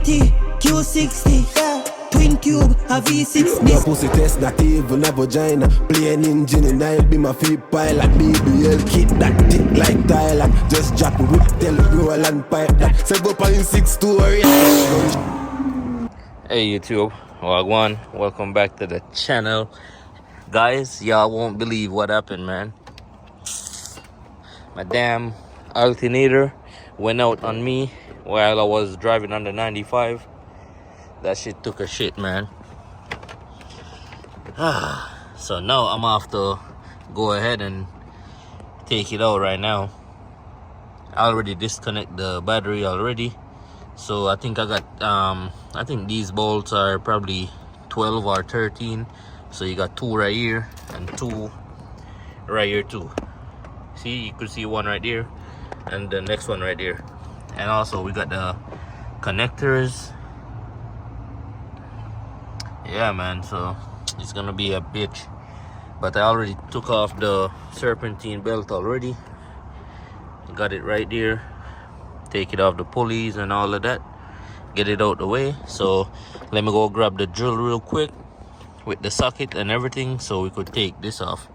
80, Q60, yeah. Twin tube, a V6. No pussy test, not even a vagina. Plain engine in it, be my feet pilot. BBL kit that tick like Thailand. Just drop it, whip, tell it, roll and pipe that. 7.6 to a real. Hey YouTube, Wagwan, welcome back to the channel. Guys, y'all won't believe what happened, man. My damn alternator went out on me while I was driving on the 95. That shit took a shit, man. So now I'm gonna have to go ahead and take it out right now. I already disconnect the battery already. So I think I got I think these bolts are probably 12 or 13. So you got two right here and two right here too. See, you could see one right there and the next one right there. And also we got the connectors. Yeah, man, so it's gonna be a bitch. But I already took off the serpentine belt already. Got it right there. Take it off the pulleys and all of that. Get it out the way. So let me go grab the drill real quick with the socket and everything so we could take this off.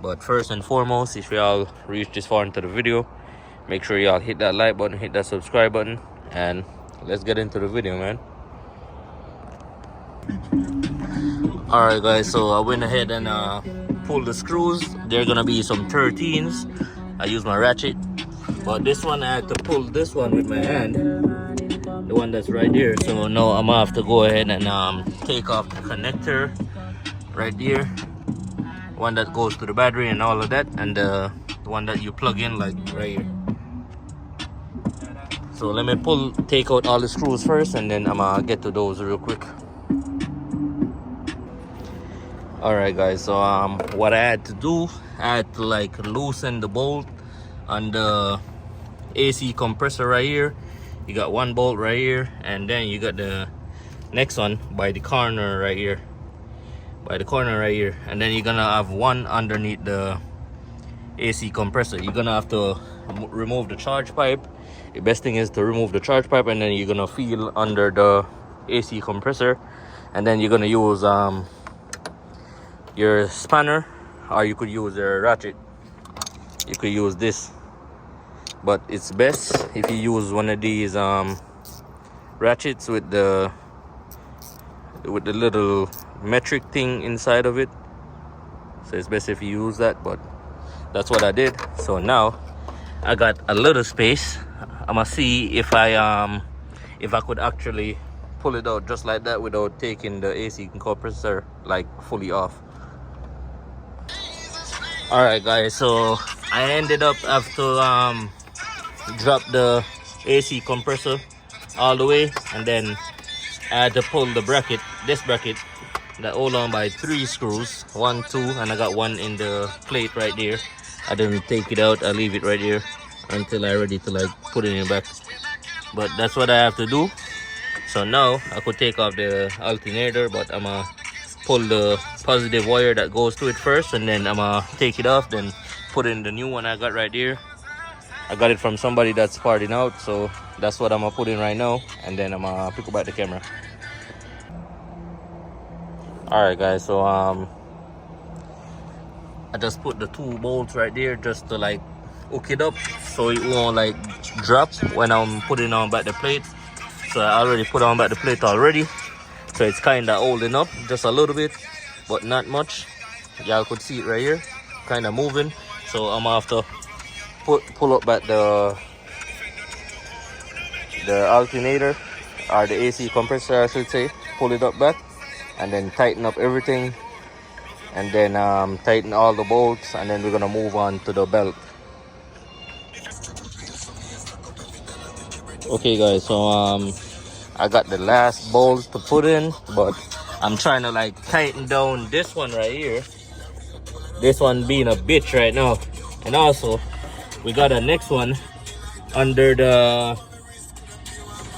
But first and foremost, if y'all reach this far into the video, make sure y'all hit that like button, hit that subscribe button, and let's get into the video, man. Alright guys, so I went ahead and pulled the screws. They're gonna be some 13s. I used my ratchet, but this one I had to pull this one with my hand, the one that's right there. So now I'm gonna have to go ahead and take off the connector right there, one that goes to the battery and all of that, and the one that you plug in like right here. So let me take out all the screws first, and then I'm gonna get to those real quick. Alright guys, so what I had to do, I had to like loosen the bolt on the AC compressor right here. You got one bolt right here, and then you got the next one by the corner right here, and then you're gonna have one underneath the AC compressor. You're gonna have to remove the charge pipe. The best thing is to remove the charge pipe, and then you're gonna feel under the AC compressor, and then you're gonna use your spanner, or you could use your ratchet. You could use this, but it's best if you use one of these ratchets with the little metric thing inside of it. So it's best if you use that, but that's what I did. So now I got a little space. I'm gonna see if I could actually pull it out just like that without taking the AC compressor like fully off. Alright guys, so I ended up have to drop the AC compressor all the way, and then I had to pull the bracket, this bracket that hold on by 3 screws, 1, 2, and I got one in the plate right there. I didn't take it out, I leave it right here until I'm ready to like put it in back. But that's what I have to do. So now I could take off the alternator, but I'm gonna pull the positive wire that goes to it first, and then I'm gonna take it off, then put in the new one I got right here. I got it from somebody that's partying out, so that's what I'm gonna put in right now, and then I'm gonna pick up the camera. Alright guys, so I just put the 2 bolts right there just to like hook it up so it won't like drop when I'm putting on back the plate. So I already put on back the plate already, so it's kind of holding up just a little bit, but not much. Y'all could see it right here, kind of moving. So I'm gonna have to pull up back the alternator, or the AC compressor I should say. Pull it up back, and then tighten up everything, and then tighten all the bolts, and then we're gonna move on to the belt. Okay guys, so I got the last bolts to put in, but I'm trying to like tighten down this one right here. This one being a bitch right now. And also we got a next one under the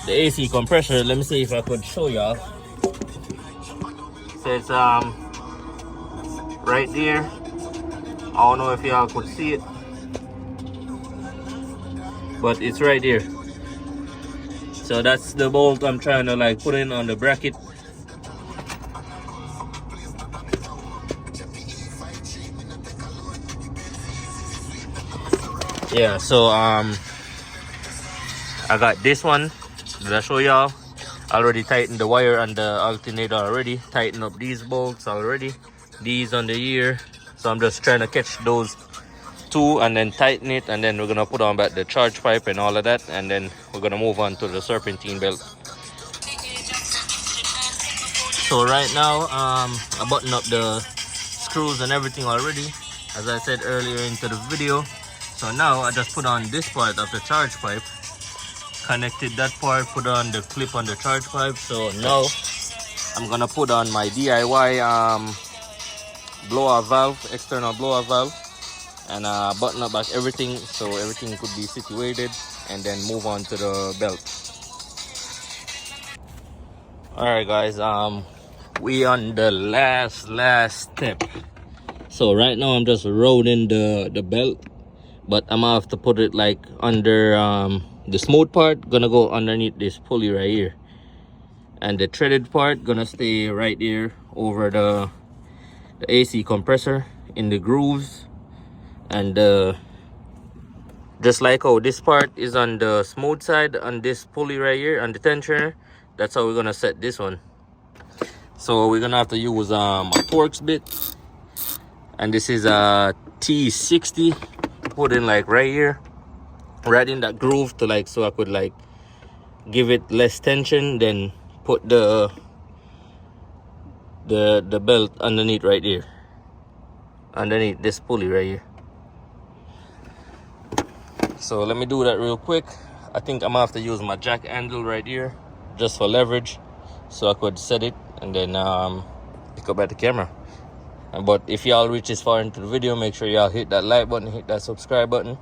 AC compressor. Let me see if I could show y'all. So it's right there. I don't know if y'all could see it, but it's right there. So that's the bolt I'm trying to like put in on the bracket. Yeah, so I got this one that I show y'all. Already tightened the wire and the alternator already. Tighten up these bolts already. These on the ear. So I'm just trying to catch those two and then tighten it, and then we're gonna put on back the charge pipe and all of that, and then we're gonna move on to the serpentine belt. So right now I button up the screws and everything already, as I said earlier into the video. So now I just put on this part of the charge pipe, connected that part, put on the clip on the charge pipe. So now I'm gonna put on my DIY blower valve, external blower valve, and button up back everything so everything could be situated, and then move on to the belt. All right guys, we on the last step. So right now I'm just rolling the belt, but I'm gonna have to put it like under the smooth part gonna go underneath this pulley right here, and the threaded part gonna stay right here over the AC compressor in the grooves. And just like how this part is on the smooth side on this pulley right here on the tensioner, that's how we're gonna set this one. So we're gonna have to use a Torx bit, and this is a T60. Put in like right here, right in that groove, to like, so I could like give it less tension, then put the belt underneath right here, underneath this pulley right here. So let me do that real quick. I think I'm gonna have to use my jack handle right here just for leverage, so I could set it and then pick up at the camera. But if y'all reach this far into the video, make sure y'all hit that like button, hit that subscribe button,